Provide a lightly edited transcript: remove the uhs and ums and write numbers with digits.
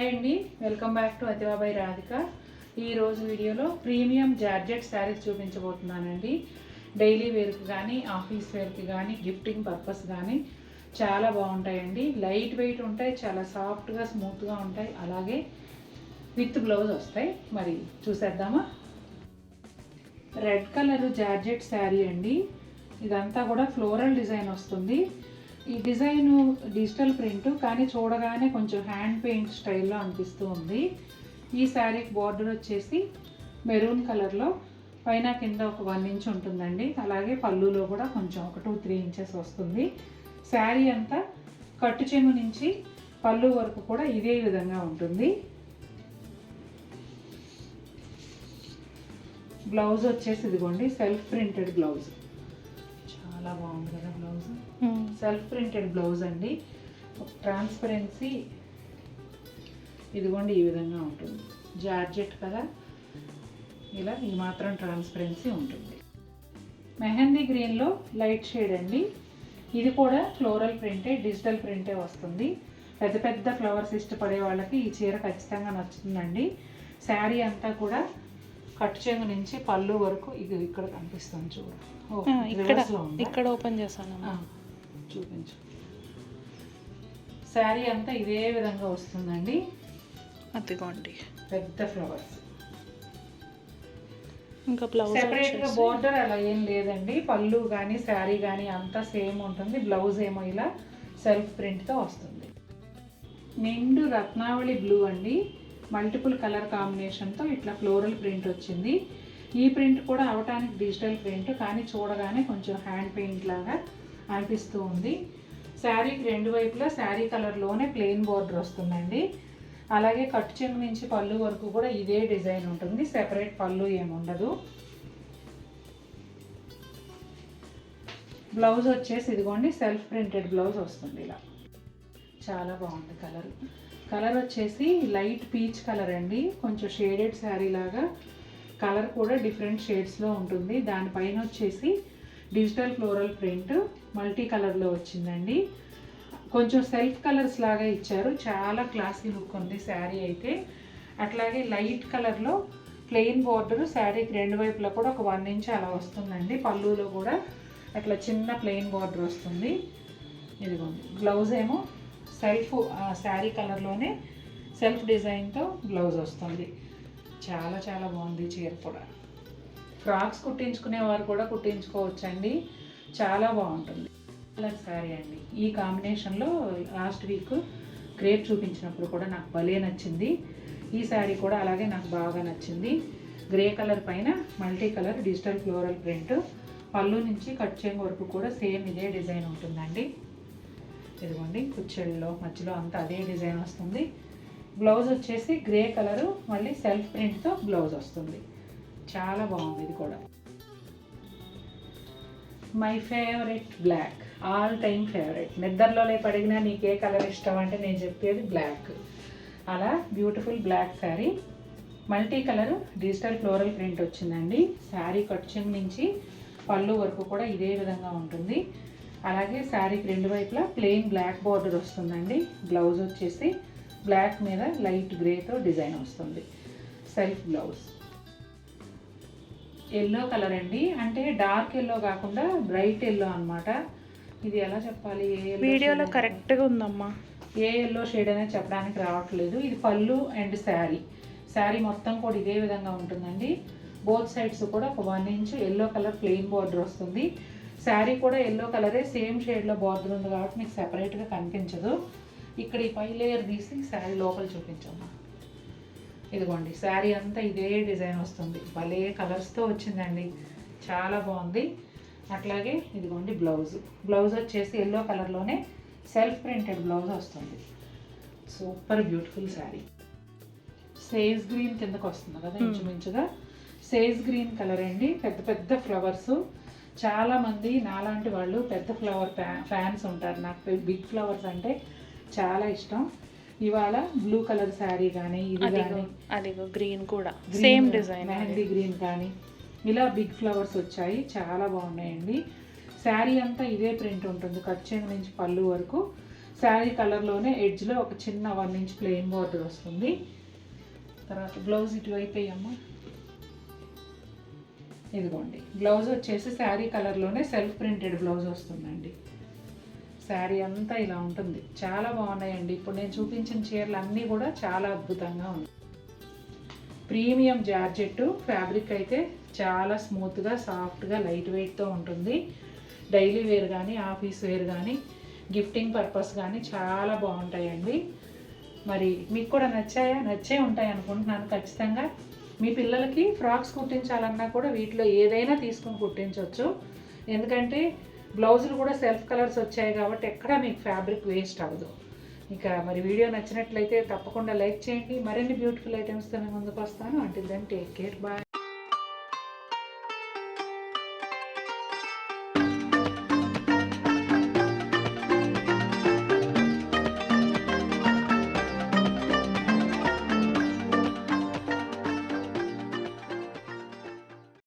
అండి, welcome back to అతివాబాయి Radhika. ఈరోజు వీడియోలో ప్రీమియం జార్జెట్ శారీస్ చూపించబోతున్నానండి. డైలీ వేర్కి కానీ ఆఫీస్ వేర్కి కానీ గిఫ్టింగ్ పర్పస్ కానీ చాలా బాగుంటాయండి. లైట్ వెయిట్ ఉంటాయి, చాలా సాఫ్ట్గా స్మూత్గా ఉంటాయి, అలాగే విత్ బ్లౌజ్ వస్తాయి. మరి చూసేద్దామా. రెడ్ కలర్ జార్జెట్ శారీ అండి. ఇదంతా కూడా ఫ్లోరల్ డిజైన్ వస్తుంది. ఈ డిజైన్ డిజిటల్ ప్రింట్ కానీ చూడగానే కొంచెం హ్యాండ్ పెయింట్ స్టైల్లో అనిపిస్తూ ఉంది. ఈ శారీకి బార్డర్ వచ్చేసి మెరూన్ కలర్లో పైన కింద ఒక 1 ఇంచ్ ఉంటుందండి. అలాగే పళ్ళులో కూడా కొంచెం ఒక 2-3 ఇంచెస్ వస్తుంది. శారీ అంతా కట్టు చెంగు నుంచి పళ్ళు వరకు కూడా ఇదే విధంగా ఉంటుంది. బ్లౌజ్ వచ్చేసి ఇదిగోండి సెల్ఫ్ ప్రింటెడ్ బ్లౌజ్. చాలా బాగుంది కదా బ్లౌజ్. సెల్ఫ్ ప్రింటెడ్ బ్లౌజ్ అండి. ట్రాన్స్పరెన్సీ ఇదిగోండి ఈ విధంగా ఉంటుంది. జార్జెట్ కదా, ఇలా ఈ మాత్రం ట్రాన్స్పరెన్సీ ఉంటుంది. మెహందీ గ్రీన్లో లైట్ షేడ్ అండి. ఇది కూడా ఫ్లోరల్ ప్రింటే, డిజిటల్ ప్రింటే వస్తుంది. పెద్ద పెద్ద ఫ్లవర్స్ ఇష్టపడే వాళ్ళకి ఈ చీర ఖచ్చితంగా నచ్చుతుందండి. శారీ అంతా కూడా కట్ చెంగు నుంచి పళ్ళు వరకు ఇది ఇక్కడ కనిపిస్తుంది చూడు. ఇక్కడ ఓపెన్ చేశాను, చూపించు. శారీ అంతా ఇదే విధంగా వస్తుందండి. అదిగోండి పెద్ద ఫ్లవర్స్. ఇంకా బ్లౌజ్ సెపరేట్గా బోర్డర్ అలా ఏం లేదండి. పళ్ళు కానీ శారీ కానీ అంతా సేమ్ ఉంటుంది. బ్లౌజ్ ఏమో ఇలా సెల్ఫ్ ప్రింట్తో వస్తుంది. నిండు రత్నావళి బ్లూ అండి. మల్టిపుల్ కలర్ కాంబినేషన్తో ఇట్లా ఫ్లోరల్ ప్రింట్ వచ్చింది. ఈ ప్రింట్ కూడా అవటానికి డిజిటల్ ప్రింట్ కానీ చూడగానే కొంచెం హ్యాండ్ పెయింట్ లాగా అనిపిస్తూ ఉంది. శారీకి 2 వైపులా శారీ కలర్లోనే ప్లెయిన్ బార్డర్ వస్తుందండి. అలాగే కట్ చెంగు నుంచి పళ్ళు వరకు కూడా ఇదే డిజైన్ ఉంటుంది. సెపరేట్ పళ్ళు ఏముండదు. బ్లౌజ్ వచ్చేసి ఇదిగోండి సెల్ఫ్ ప్రింటెడ్ బ్లౌజ్ వస్తుంది. ఇలా చాలా బాగుంది కలర్. కలర్ వచ్చేసి లైట్ పీచ్ కలర్ అండి. కొంచెం షేడెడ్ శారీ లాగా కలర్ కూడా డిఫరెంట్ షేడ్స్లో ఉంటుంది. దానిపైన వచ్చేసి డిజిటల్ ఫ్లోరల్ ప్రింట్ మల్టీ కలర్లో వచ్చిందండి. కొంచెం సెల్ఫ్ కలర్స్ లాగా ఇచ్చారు. చాలా క్లాసీ లుక్ ఉంది శారీ అయితే. అట్లాగే లైట్ కలర్లో ప్లెయిన్ బార్డర్ శారీకి 2 వైపులా కూడా ఒక 1 ఇంచ్ అలా వస్తుందండి. పళ్ళులో కూడా అట్లా చిన్న ప్లెయిన్ బార్డర్ వస్తుంది. ఇదిగోండి బ్లౌజ్ ఏమో సెల్ఫ్ శారీ కలర్లోనే సెల్ఫ్ డిజైన్తో బ్లౌజ్ వస్తుంది. చాలా చాలా బాగుంది చీర కూడా. ఫ్రాక్స్ కుట్టించుకునే వారు కూడా కుట్టించుకోవచ్చండి. చాలా బాగుంటుంది. కలర్ శారీ అండి. ఈ కాంబినేషన్లో లాస్ట్ వీక్ క్రేప్ చూపించినప్పుడు కూడా నాకు భలే నచ్చింది. ఈ శారీ కూడా అలాగే నాకు బాగా నచ్చింది. గ్రే కలర్ పైన multi colour digital floral print. పళ్ళు నుంచి కట్ చెంగు వరకు కూడా సేమ్ ఇదే డిజైన్ ఉంటుందండి. ఇదిగోండి కుచ్చెళ్ళలో మధ్యలో అంతా అదే డిజైన్ వస్తుంది. బ్లౌజ్ వచ్చేసి గ్రే కలరు మళ్ళీ సెల్ఫ్ ప్రింట్తో బ్లౌజ్ వస్తుంది. చాలా బాగుంది ఇది కూడా. My favourite black, all time favourite. నిద్రలో పడిగినా నీకు ఏ కలర్ ఇష్టం అంటే నేను చెప్పేది బ్లాక్. అలా beautiful black sari. Multi colour digital floral print వచ్చిందండి. శారీ కట్ చెంగు నుంచి పళ్ళు వరకు కూడా ఇదే విధంగా ఉంటుంది. అలాగే శారీకి 2 వైపులా ప్లెయిన్ బ్లాక్ బార్డర్ వస్తుందండి. బ్లౌజ్ వచ్చేసి బ్లాక్ మీద లైట్ గ్రేతో డిజైన్ వస్తుంది. Self blouse. ఎల్లో కలర్ అండి. అంటే డార్క్ ఎల్లో కాకుండా బ్రైట్ ఎల్లో అనమాట. ఇది ఎలా చెప్పాలి, వీడియోలో కరెక్ట్గా ఉందమ్మా. ఏ ఎల్లో షేడ్ అనేది చెప్పడానికి రావట్లేదు. ఇది పళ్ళు అండ్ శారీ. శారీ మొత్తం కూడా ఇదే విధంగా ఉంటుందండి. బోత్ సైడ్స్ కూడా ఒక 1 inch yellow colour plain border వస్తుంది. శారీ కూడా ఎల్లో కలరే సేమ్ షేడ్లో బార్డర్ ఉంది కాబట్టి మీకు సెపరేట్గా కనిపించదు. ఇక్కడ ఈ పై లేయర్ తీసి శారీ లోపల చూపించమ్మా. ఇదిగోండి శారీ అంతా ఇదే డిజైన్ వస్తుంది. భలే కలర్స్తో వచ్చిందండి. చాలా బాగుంది. అట్లాగే ఇదిగోండి బ్లౌజ్. బ్లౌజ్ వచ్చేసి ఎల్లో కలర్లోనే సెల్ఫ్ ప్రింటెడ్ బ్లౌజ్ వస్తుంది. Super beautiful sari. Sage green కిందకు వస్తుంది కదా ఇంచుమించుగా. సేజ్ గ్రీన్ కలర్ అండి. పెద్ద పెద్ద ఫ్లవర్స్. చాలామంది నాలాంటి వాళ్ళు పెద్ద ఫ్లవర్ ఫ్యాన్స్ ఉంటారు. నాకు బిగ్ ఫ్లవర్స్ అంటే చాలా ఇష్టం. ఇవాళ బ్లూ కలర్ శారీ కానీ ఇది కానీ అదిగో గ్రీన్ కూడా సేమ్ డిజైన్ మెహందీ గ్రీన్ కానీ ఇలా బిగ్ ఫ్లవర్స్ వచ్చాయి. చాలా బాగున్నాయండి. శారీ అంతా ఇదే ప్రింట్ ఉంటుంది. కట్ చెంగు నుంచి పళ్ళు వరకు శారీ కలర్లోనే ఎడ్జ్లో ఒక చిన్న 1 ఇంచ్ ప్లెయిన్ బార్డర్ వస్తుంది. తర్వాత బ్లౌజ్ ఇటువైపు వేయమ్మా. ఇదిగోండి బ్లౌజ్ వచ్చేసి శారీ కలర్లోనే సెల్ఫ్ ప్రింటెడ్ బ్లౌజ్ వస్తుందండి. శారీ అంతా ఇలా ఉంటుంది. చాలా బాగున్నాయండి. ఇప్పుడు నేను చూపించిన చీరలు అన్నీ కూడా చాలా అద్భుతంగా ఉన్నాయి. ప్రీమియం జార్జెట్ ఫ్యాబ్రిక్ అయితే చాలా స్మూత్గా, సాఫ్ట్గా, లైట్ వెయిట్తో ఉంటుంది. డైలీ వేర్ కానీ, ఆఫీస్ వేర్ కానీ, గిఫ్టింగ్ పర్పస్ కానీ చాలా బాగుంటాయండి. మరి మీకు కూడా నచ్చే ఉంటాయి అనుకుంటున్నాను ఖచ్చితంగా. మీ పిల్లలకి ఫ్రాక్స్ కుట్టించాలన్నా కూడా వీటిలో ఏదైనా తీసుకొని కుట్టించవచ్చు. ఎందుకంటే బ్లౌజులు కూడా సెల్ఫ్ కలర్స్ వచ్చాయి కాబట్టి ఎక్కడ మీకు ఫ్యాబ్రిక్ వేస్ట్ అవ్వదు. ఇక మరి వీడియో నచ్చినట్లయితే తప్పకుండా లైక్ చేయండి. మరిన్ని బ్యూటిఫుల్ ఐటమ్స్తో నేను ముందుకు వస్తాను. Until then take care, bye.